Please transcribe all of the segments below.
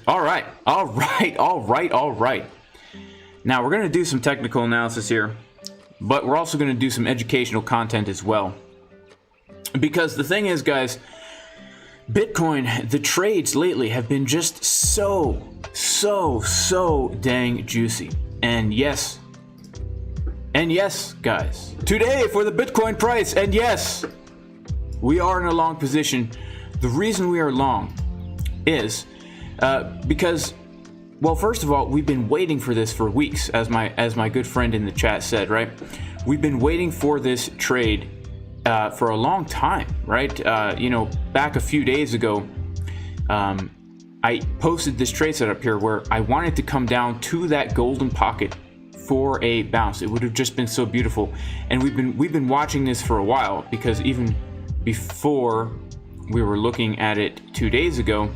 All right. Now we're going to do some technical analysis here, but we're also going to do some educational content as well. Because the thing is, guys, Bitcoin, the trades lately have been just so dang juicy. And yes, guys, today for the Bitcoin price, and yes, we are in a long position. The reason we are long is because, well, first of all, we've been waiting for this for weeks, as my good friend in the chat said, right? We've been waiting for this trade for a long time, right? You know, back a few days ago, I posted this trade setup here where I wanted to come down to that golden pocket for a bounce. It would have just been so beautiful, and we've been watching this for a while, because even before we were looking at it 2 days ago,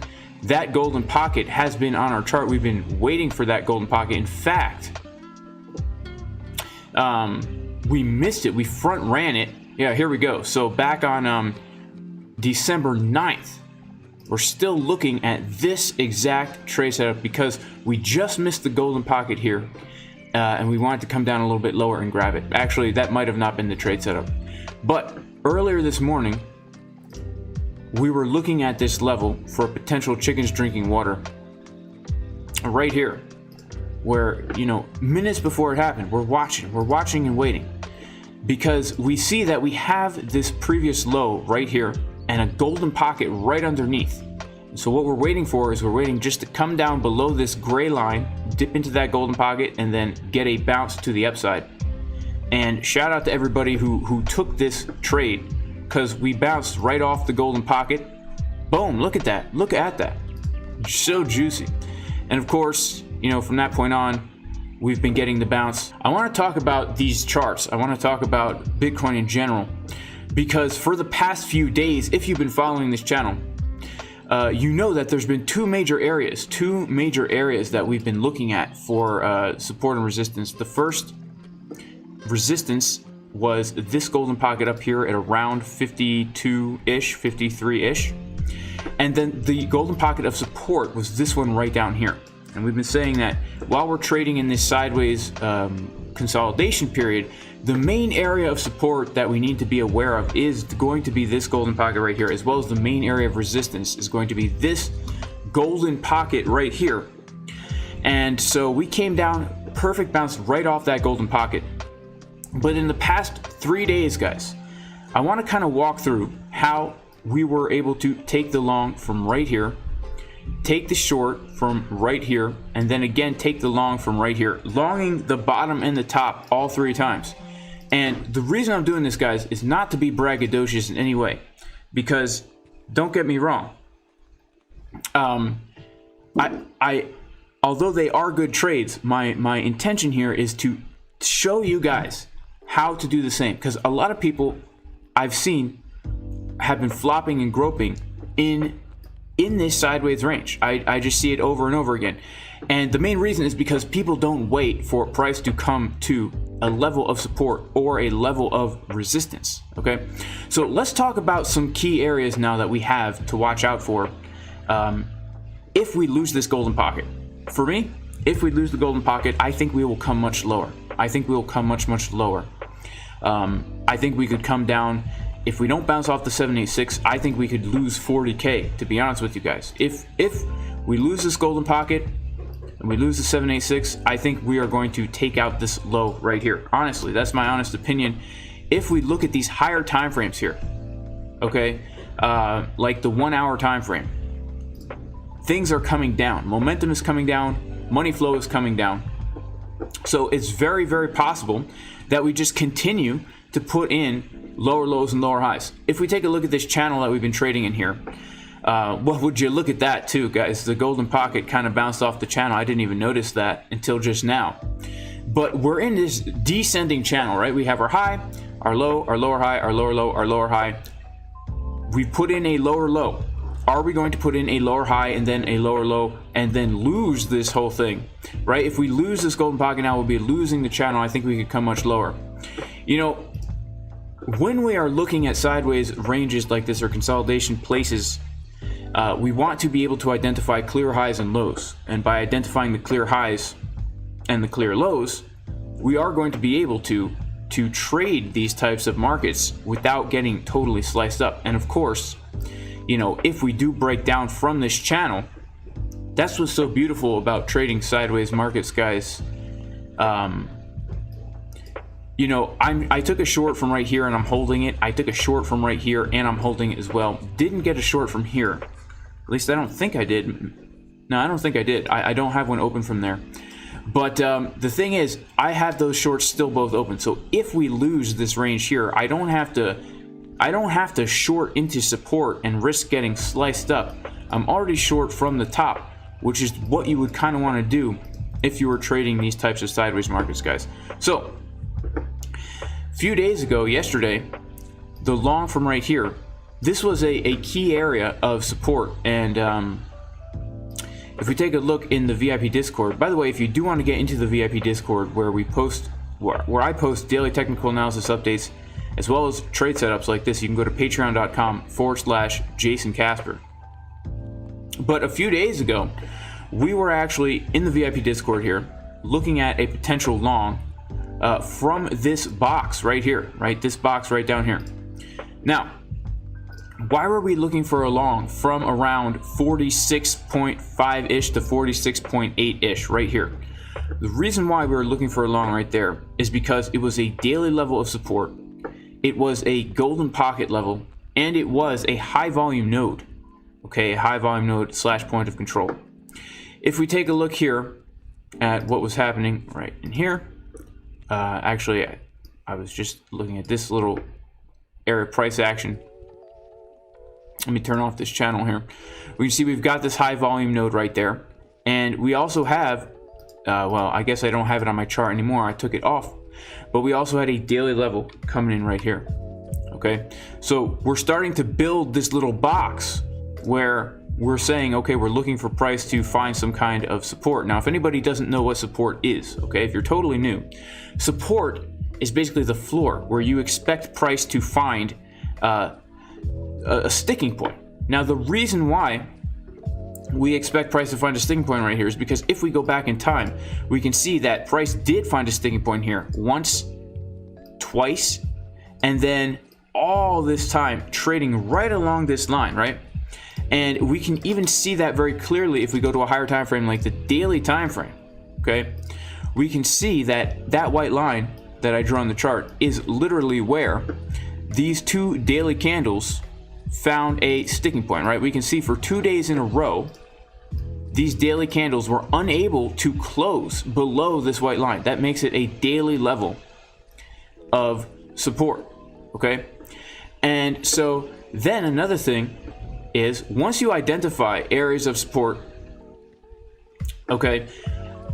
that golden pocket has been on our chart. We've been waiting for that golden pocket. In fact, we missed it. We front ran it. Yeah, here we go. So back on December 9th, we're still looking at this exact trade setup because we just missed the golden pocket here, and we wanted to come down a little bit lower and grab it. Actually, that might have not been the trade setup. But earlier this morning, we were looking at this level for potential chickens drinking water right here, where, you know, minutes before it happened, we're watching and waiting, because we see that we have this previous low right here and a golden pocket right underneath. So what we're waiting for is we're waiting just to come down below this gray line, dip into that golden pocket, and then get a bounce to the upside. And shout out to everybody who took this trade, because we bounced right off the golden pocket. Boom, look at that. Look at that. So juicy. And of course, you know, from that point on, we've been getting the bounce. I want to talk about these charts. I want to talk about Bitcoin in general, because for the past few days, if you've been following this channel, you know that there's been two major areas that we've been looking at for support and resistance. The first resistance was this golden pocket up here at around 52-ish, 53-ish. And then the golden pocket of support was this one right down here. And we've been saying that while we're trading in this sideways consolidation period, the main area of support that we need to be aware of is going to be this golden pocket right here, as well as the main area of resistance is going to be this golden pocket right here. And so we came down, perfect bounce right off that golden pocket. But in the past 3 days, guys, I want to kind of walk through how we were able to take the long from right here, take the short from right here, and then again take the long from right here, longing the bottom and the top all 3 times. And the reason I'm doing this, guys, is not to be braggadocious in any way, because don't get me wrong, although they are good trades, my intention here is to show you guys how to do the same, because a lot of people I've seen have been flopping and groping in this sideways range. I just see it over and over again. And the main reason is because people don't wait for price to come to a level of support or a level of resistance. Okay, so let's talk about some key areas now that we have to watch out for if we lose this golden pocket. For me, if we lose the golden pocket, I think we will come much lower. I think we will come much lower. I think we could come down. If we don't bounce off the 786, I think we could lose 40K, to be honest with you guys. If we lose this golden pocket and we lose the 786, I think we are going to take out this low right here. Honestly, that's my honest opinion. If we look at these higher time frames here, okay, like the 1 hour time frame, things are coming down. Momentum is coming down. Money flow is coming down. So it's very, very possible that we just continue to put in lower lows and lower highs. If we take a look at this channel that we've been trading in here, well, would you look at that too, guys? The golden pocket kind of bounced off the channel. I didn't even notice that until just now. But we're in this descending channel, right? We have our high, our low, our lower high, our lower low, our lower high. We put in a lower low. Are we going to put in a lower high and then a lower low and then lose this whole thing, right? If we lose this golden pocket now, we'll be losing the channel. I think we could come much lower. You know, when we are looking at sideways ranges like this or consolidation places, we want to be able to identify clear highs and lows. And by identifying the clear highs and the clear lows, we are going to be able to trade these types of markets without getting totally sliced up. And of course, you know, if we do break down from this channel, that's what's so beautiful about trading sideways markets, guys. You know, I took a short from right here and I'm holding it. I took a short from right here and I'm holding it as well. Didn't get a short from here. At least I don't think I did. No, I don't think I did. I don't have one open from there. But the thing is, I have those shorts still both open. So if we lose this range here, I don't have to short into support and risk getting sliced up. I'm already short from the top, which is what you would kind of want to do if you were trading these types of sideways markets, guys. So a few days ago, yesterday, the long from right here, this was a key area of support. And if we take a look in the VIP Discord, by the way, if you do want to get into the VIP Discord where we post, where I post daily technical analysis updates as well as trade setups like this, you can go to patreon.com/Jason Casper. But a few days ago, we were actually in the VIP Discord here looking at a potential long from this box right here, right? This box right down here. Now, why were we looking for a long from around 46.5-ish to 46.8-ish right here? The reason why we were looking for a long right there is because it was a daily level of support, it was a golden pocket level, and it was a high volume node. Okay, a high volume node / point of control. If we take a look here at what was happening right in here, actually I was just looking at this little area of price action. Let me turn off this channel here. We can see we've got this high volume node right there, and we also have well, I guess I don't have it on my chart anymore, I took it off, but we also had a daily level coming in right here. Okay, so we're starting to build this little box where we're saying, okay, we're looking for price to find some kind of support. Now, if anybody doesn't know what support is, okay, if you're totally new, support is basically the floor where you expect price to find a sticking point. Now, the reason why we expect price to find a sticking point right here is because if we go back in time, we can see that price did find a sticking point here once, twice, and then all this time trading right along this line, right? And we can even see that very clearly if we go to a higher time frame like the daily time frame. Okay, we can see that that white line that I drew on the chart is literally where these two daily candles found a sticking point, right? We can see for 2 days in a row these daily candles were unable to close below this white line. That makes it a daily level of support. Okay, and so then another thing is, once you identify areas of support, okay,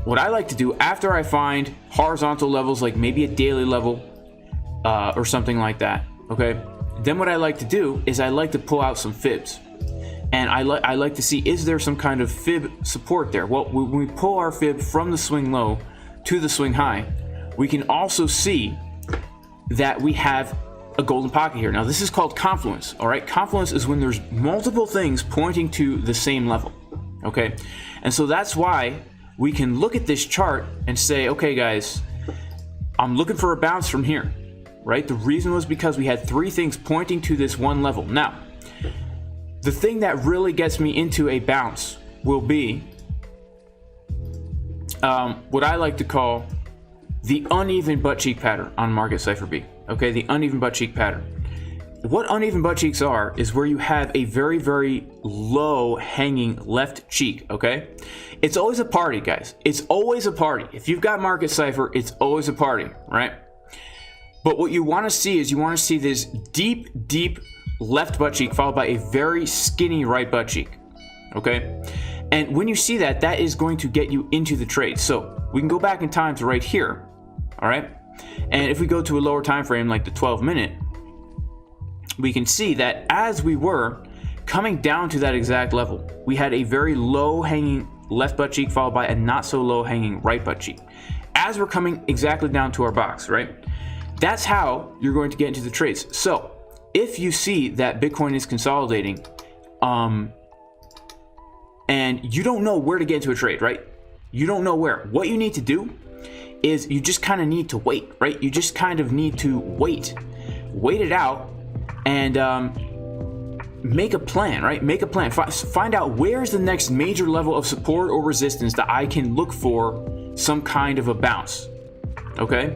what I like to do after I find horizontal levels, like maybe a daily level or something like that, okay, then what I like to do is I like to pull out some fibs, and I like to see, is there some kind of fib support there? Well, when we pull our fib from the swing low to the swing high, we can also see that we have a golden pocket here. Now, this is called confluence. All right, confluence is when there's multiple things pointing to the same level. Okay, and so that's why we can look at this chart and say, okay, guys, I'm looking for a bounce from here. Right, the reason was because we had 3 things pointing to this one level. Now, the thing that really gets me into a bounce will be what I like to call the uneven butt cheek pattern on market Cipher B. Okay, the uneven butt cheek pattern. What uneven butt cheeks are is where you have a very, very low hanging left cheek. Okay, it's always a party, guys. It's always a party. If you've got market Cipher, it's always a party, right? But what you want to see is you want to see this deep, deep left butt cheek followed by a very skinny right butt cheek. Okay, and when you see that, that is going to get you into the trade. So we can go back in time to right here. All right, and if we go to a lower time frame like the 12-minute, we can see that as we were coming down to that exact level, we had a very low hanging left butt cheek followed by a not so low hanging right butt cheek as we're coming exactly down to our box, right? That's how you're going to get into the trades. So if you see that Bitcoin is consolidating, and you don't know where to get into a trade, right? You don't know where. What you need to do is you just kind of need to wait, right? You just kind of need to wait it out, and make a plan, right? Make a plan. Find out where's the next major level of support or resistance that I can look for some kind of a bounce. Okay?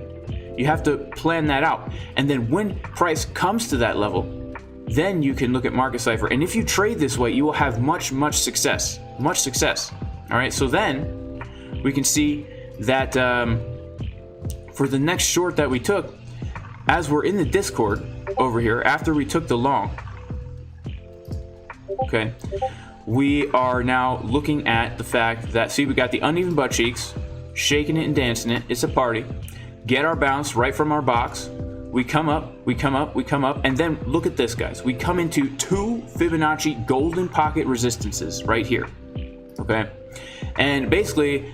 You have to plan that out. And then when price comes to that level, then you can look at Market Cipher. And if you trade this way, you will have much success. Much success. All right? So then we can see that for the next short that we took, as we're in the Discord over here, after we took the long, okay, we are now looking at the fact that, see, we got the uneven butt cheeks, shaking it and dancing it. It's a party. Get our bounce right from our box. We come up, and then look at this, guys. We come into 2 Fibonacci golden pocket resistances right here, okay? And basically,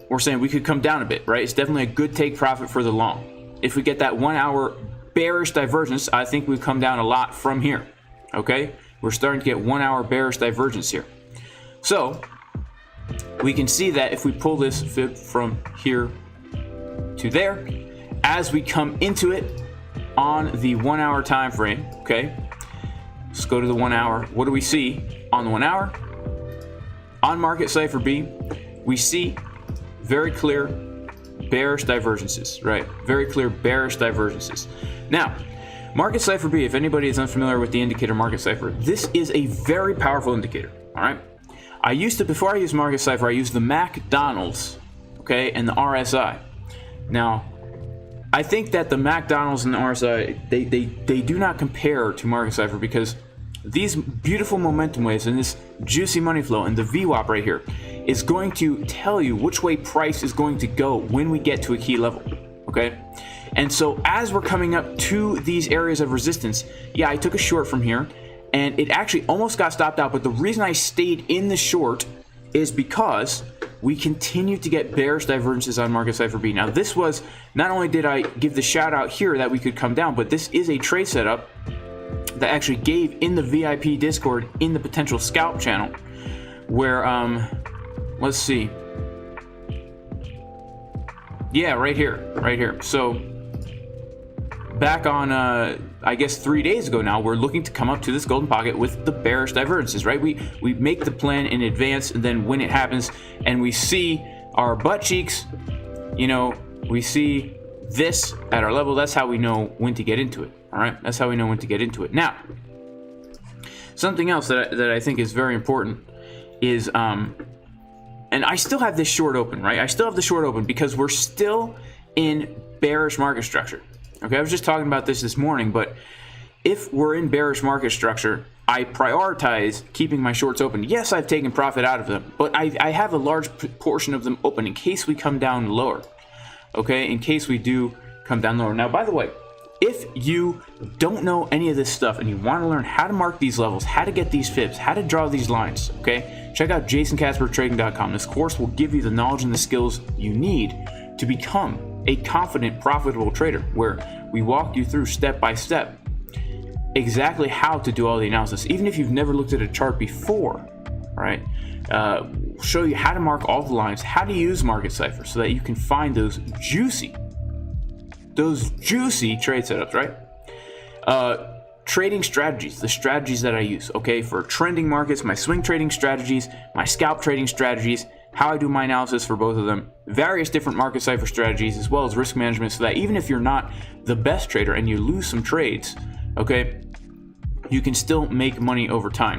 we're saying we could come down a bit, right? It's definitely a good take profit for the long. If we get that 1 hour bearish divergence, I think we come down a lot from here, okay? We're starting to get 1 hour bearish divergence here. So we can see that if we pull this fib from here to there, as we come into it on the 1 hour time frame, okay, let's go to the 1 hour. What do we see on the 1 hour? On Market Cipher B, we see very clear bearish divergences, right? Very clear bearish divergences. Now, Market Cipher B, if anybody is unfamiliar with the indicator Market Cipher, this is a very powerful indicator, all right? Before I used Market Cipher, I used the McDonald's, okay, and the RSI. Now, I think that the McDonald's and the RSI, they do not compare to Market Cipher, because these beautiful momentum waves and this juicy money flow and the VWAP right here is going to tell you which way price is going to go when we get to a key level, okay? And so as we're coming up to these areas of resistance, yeah, I took a short from here, and it actually almost got stopped out. But the reason I stayed in the short is because we continue to get bearish divergences on Market Cipher B. Now, this was, not only did I give the shout out here that we could come down, but this is a trade setup that actually gave in the VIP Discord in the potential scalp channel, where, let's see. Yeah, right here. So back on, I guess 3 days ago now, we're looking to come up to this golden pocket with the bearish divergences, right? We make the plan in advance, and then when it happens and we see our butt cheeks, you know, we see this at our level, that's how we know when to get into it, all right? That's how we know when to get into it. Now, something else that I think is very important is, and I still have this short open, right? I still have the short open because we're still in bearish market structure. Okay, I was just talking about this morning, but if we're in bearish market structure, I prioritize keeping my shorts open. Yes, I've taken profit out of them, but I have a large portion of them open in case we come down lower. Okay, in case we do come down lower. Now, by the way, if you don't know any of this stuff and you want to learn how to mark these levels, how to get these fibs, how to draw these lines, okay, check out jasoncaspertrading.com. This course will give you the knowledge and the skills you need to become a confident, profitable trader, where we walk you through step by step exactly how to do all the analysis. Even if you've never looked at a chart before, right? Show you how to mark all the lines, how to use Market Cipher so that you can find those juicy trade setups, right? Trading strategies, the strategies that I use, okay, for trending markets, my swing trading strategies, my scalp trading strategies, how I do my analysis for both of them, various different Market Cipher strategies, as well as risk management, so that even if you're not the best trader and you lose some trades, okay, you can still make money over time.